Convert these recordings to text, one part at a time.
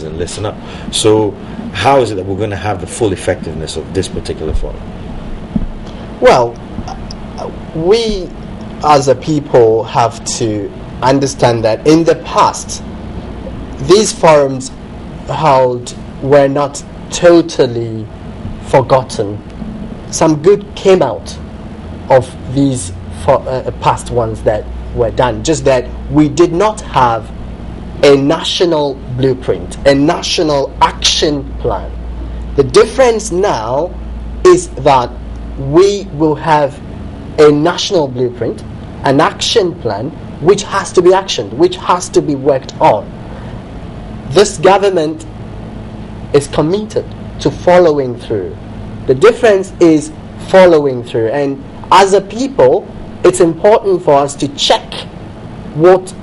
and listen up. So how is it that we're going to have the full effectiveness of this particular forum? Well, we as a people have to understand that in the past, these forums held were not totally forgotten. Some good came out of these past ones that were done, just that we did not have a national blueprint, a national action plan. The difference now is that we will have a national blueprint, an action plan, which has to be actioned, which has to be worked on. This government is committed to following through. The difference is following through, and as a people, it's important for us to check what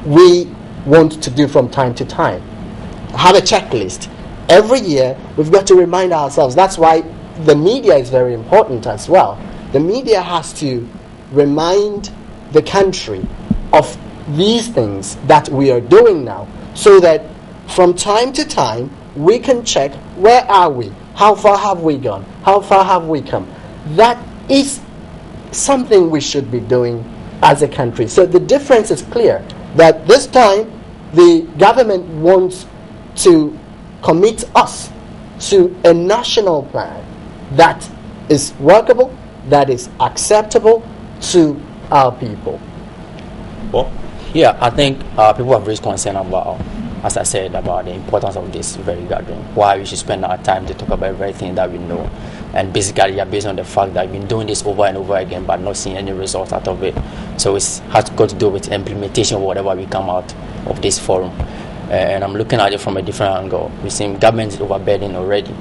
we want to do from time to time. Have a checklist. Every year, we've got to remind ourselves. That's why the media is very important as well. The media has to remind the country of these things that we are doing now, so that from time to time, we can check, where are we? How far have we gone? How far have we come? That is something we should be doing as a country. So the difference is clear, that this time the government wants to commit us to a national plan that is workable, that is acceptable to our people. Well, yeah, I think people have raised concern about, as I said, about the importance of this very gathering. Why we should spend our time to talk about everything that we know. And basically, based on the fact that we've been doing this over and over again, but not seeing any results out of it. So it has got to do with implementation of whatever we come out of this forum. And I'm looking at it from a different angle. We've seen government is overburdened already.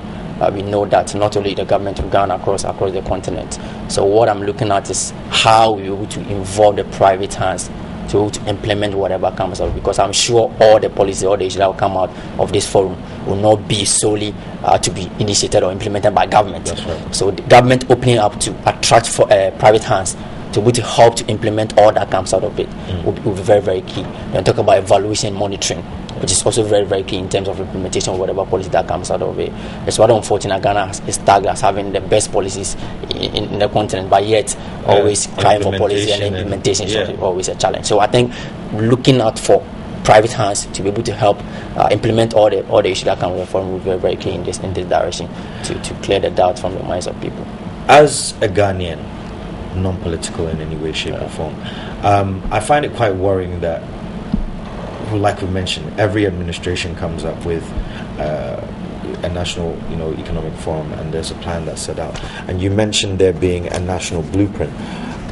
We know that not only the government of Ghana, across the continent. So what I'm looking at is how we're able to involve the private hands to implement whatever comes out, because I'm sure all the policies, all the issues that will come out of this forum will not be solely to be initiated or implemented by government. That's right. So the government opening up to attract for private hands to be able to help to implement all that comes out of it will be very, very key. Then talk about evaluation and monitoring, which is also very, very key in terms of implementation of whatever policy that comes out of it. It's rather unfortunate Ghana is tagged as having the best policies in the continent, but yet always crying for policy and implementation is always a challenge. So I think looking out for private hands to be able to help implement all the issues that come with the forum will be very, very key in this direction to clear the doubt from the minds of people. As a Ghanaian, non-political in any way, shape or form, I find it quite worrying that, like we mentioned, every administration comes up with a national, economic forum, and there's a plan that's set out. And you mentioned there being a national blueprint.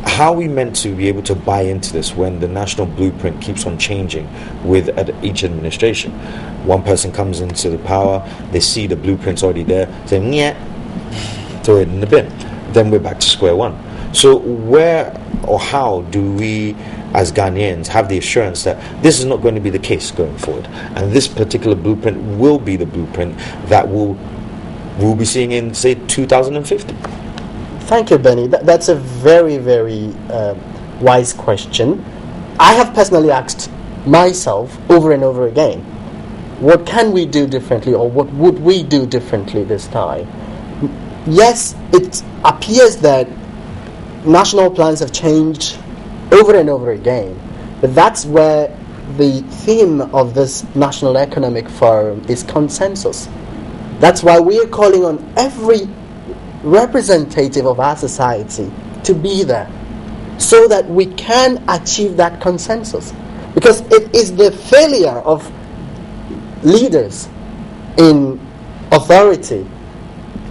How are we meant to be able to buy into this when the national blueprint keeps on changing with each administration? One person comes into the power, they see the blueprint's already there, say, "Nyeh," throw it in the bin. Then we're back to square one. So where or how do we, as Ghanaians, have the assurance that this is not going to be the case going forward, and this particular blueprint will be the blueprint that we'll be seeing in, say, 2050? Thank you, Benny. That's a very, very wise question. I have personally asked myself over and over again, what can we do differently, or what would we do differently this time? Yes, it appears that national plans have changed over and over again, but that's where the theme of this National Economic Forum is consensus. That's why we are calling on every representative of our society to be there, so that we can achieve that consensus. Because it is the failure of leaders in authority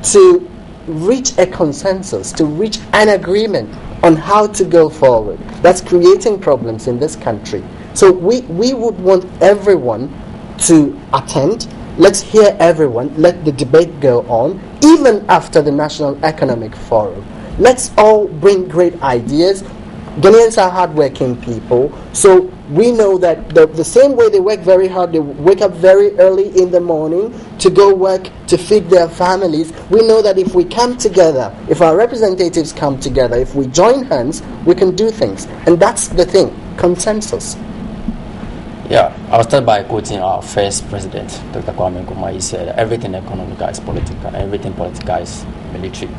to reach a consensus, to reach an agreement on how to go forward, that's creating problems in this country. So we would want everyone to attend. Let's hear everyone. Let the debate go on, even after the National Economic Forum. Let's all bring great ideas. Ghanaians are hardworking people, so we know that the same way they work very hard, they wake up very early in the morning to go work to feed their families. We know that if we come together, if our representatives come together, if we join hands, we can do things. And that's the thing, consensus. Yeah, I'll start by quoting our first president, Dr. Kwame Nkrumah. He said, everything economical is political, and everything political is military.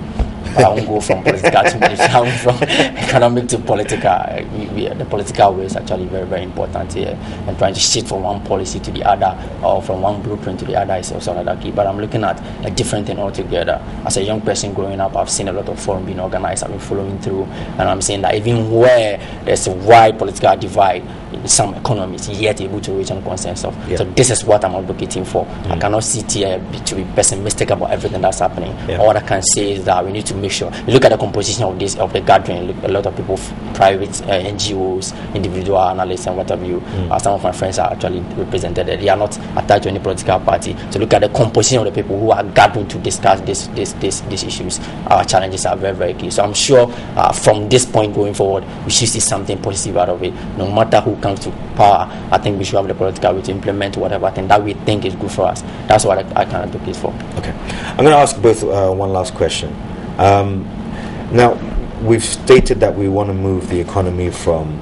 But I won't go from political to military. I went from economic to political. The political way is actually very, very important here. And trying to shift from one policy to the other, or from one blueprint to the other, is also another key. But I'm looking at a different thing altogether. As a young person growing up, I've seen a lot of forums being organized. I've been following through, and I'm saying that even where there's a wide political divide, some economies yet able to reach a consensus. So this is what I'm advocating for. I cannot sit here to be pessimistic about everything that's happening. All I can say is that we need to make sure you look at the composition of the gathering. Look, a lot of people, private NGOs, individual analysts, and what have you. Some of my friends are actually represented. They are not attached to any political party. So look at the composition of the people who are gathering to discuss these issues. Our challenges are very, very key. So I'm sure from this point going forward, we should see something positive out of it. No matter who comes to power, I think we should have the political will to implement whatever thing that we think is good for us. That's what I can advocate for. Okay, I'm going to ask both one last question. Now, we've stated that we want to move the economy from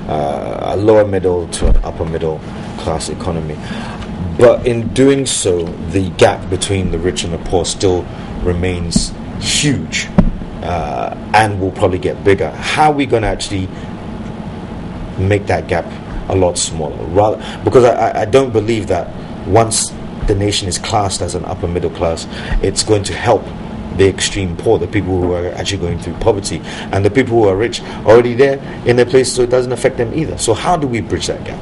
a lower middle to an upper middle class economy, but in doing so, the gap between the rich and the poor still remains huge, and will probably get bigger. How are we going to actually make that gap a lot smaller? Rather, because I don't believe that once the nation is classed as an upper middle class, it's going to help the extreme poor, the people who are actually going through poverty, and the people who are rich already there in their place, so it doesn't affect them either. So how do we bridge that gap?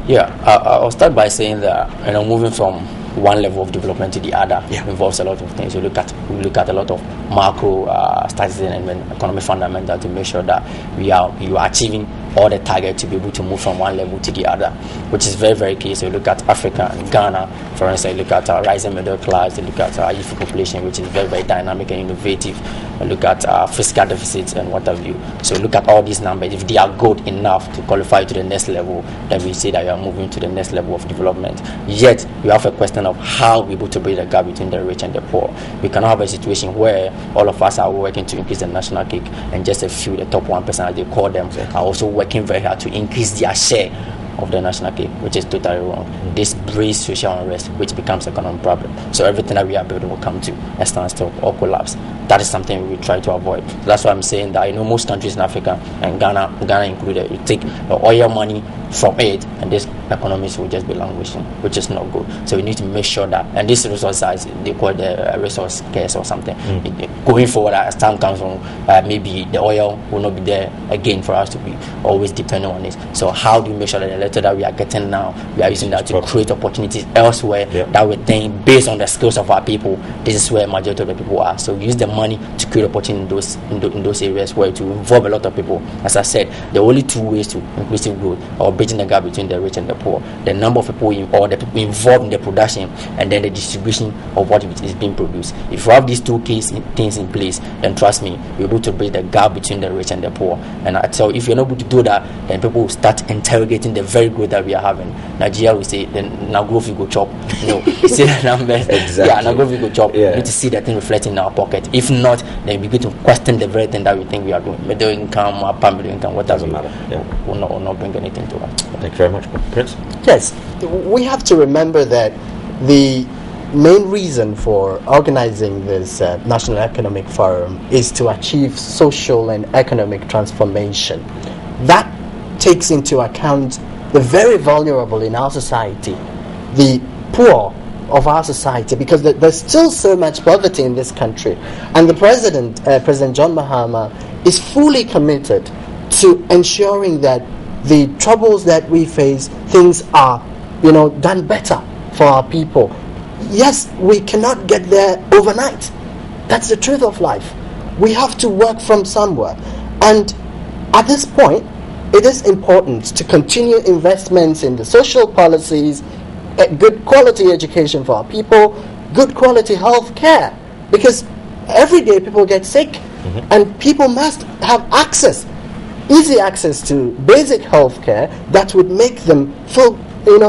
Yeah, I'll start by saying that moving from one level of development to the other involves a lot of things. We look at a lot of macro statistics and economic fundamentals to make sure that you are achieving all the targets to be able to move from one level to the other, which is very, very key. So you look at Africa and Ghana, for instance, you look at our rising middle class, you look at our youth population, which is very, very dynamic and innovative. You look at fiscal deficits and what have you. So look at all these numbers. If they are good enough to qualify to the next level, then we say that you are moving to the next level of development. Yet you have a question of how we're able to bridge the gap between the rich and the poor. We cannot have a situation where all of us are working to increase the national cake, and just a few, the top 1%, as they call them, are also working very hard to increase their share of the national cake, which is totally wrong. This breeds social unrest, which becomes economic problem. So everything that we are building will come to a standstill or collapse. That is something we try to avoid. So that's why I'm saying that most countries in Africa, and Ghana included, you take the oil money from it, and these economies will just be languishing, which is not good. So we need to make sure that, and this resource size, they call the resource scarce or something. Going forward, as time comes from, maybe the oil will not be there again for us to be always dependent on it. So how do we make sure that the little that we are getting now, we are using that to create opportunities elsewhere that we think, based on the skills of our people, this is where majority of the people are. So use the money to create opportunities in those areas where to involve a lot of people. As I said, the only two ways to inclusive growth or bridging the gap between the rich and the poor: the number of people or the people involved in the production, and then the distribution of what is being produced. If you have these two things in place, then trust me, you're able to bridge the gap between the rich and the poor. And I tell you, if you're not able to do that, then people will start interrogating the very growth that we are having. Nigeria will say, then now growth you go chop. You see the numbers. Exactly. Yeah, now growth you go chop. You need to see that thing reflecting in our pocket. If not, then we begin to question the very thing that we think we are doing. Middle income, upper middle income, whatever. Doesn't matter. Will not bring anything to us. Thank you very much, Prince. Yes, we have to remember that the main reason for organizing this National Economic Forum is to achieve social and economic transformation. That takes into account the very vulnerable in our society, the poor of our society, because there's still so much poverty in this country. And the President John Mahama, is fully committed to ensuring that the troubles that we face, things are, done better for our people. Yes, we cannot get there overnight. That's the truth of life. We have to work from somewhere. And at this point, it is important to continue investments in the social policies, good quality education for our people, good quality health care, because every day people get sick, and people must have easy access to basic health care that would make them feel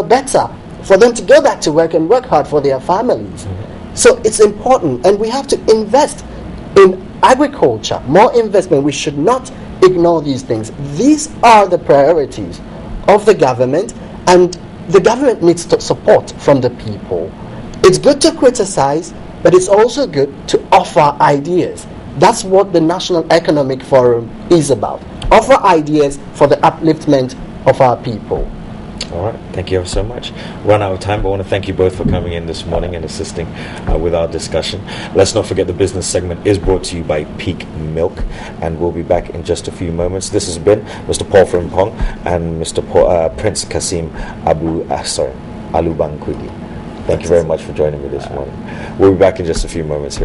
better, for them to go back to work and work hard for their families. So it's important, and we have to invest in agriculture, more investment. We should not ignore these things. These are the priorities of the government, And the government needs support from the people. It's good to criticize, but it's also good to offer ideas. That's what the National Economic Forum is about. Offer ideas for the upliftment of our people. All right, thank you ever so much. Run out of time, but I want to thank you both for coming in this morning and assisting with our discussion. Let's not forget the business segment is brought to you by Peak Milk, and we'll be back in just a few moments. This has been Mr. Paul Frimpong and Mr. Prince Kasim Alubankwili. Thank you very much for joining me this morning. We'll be back in just a few moments here.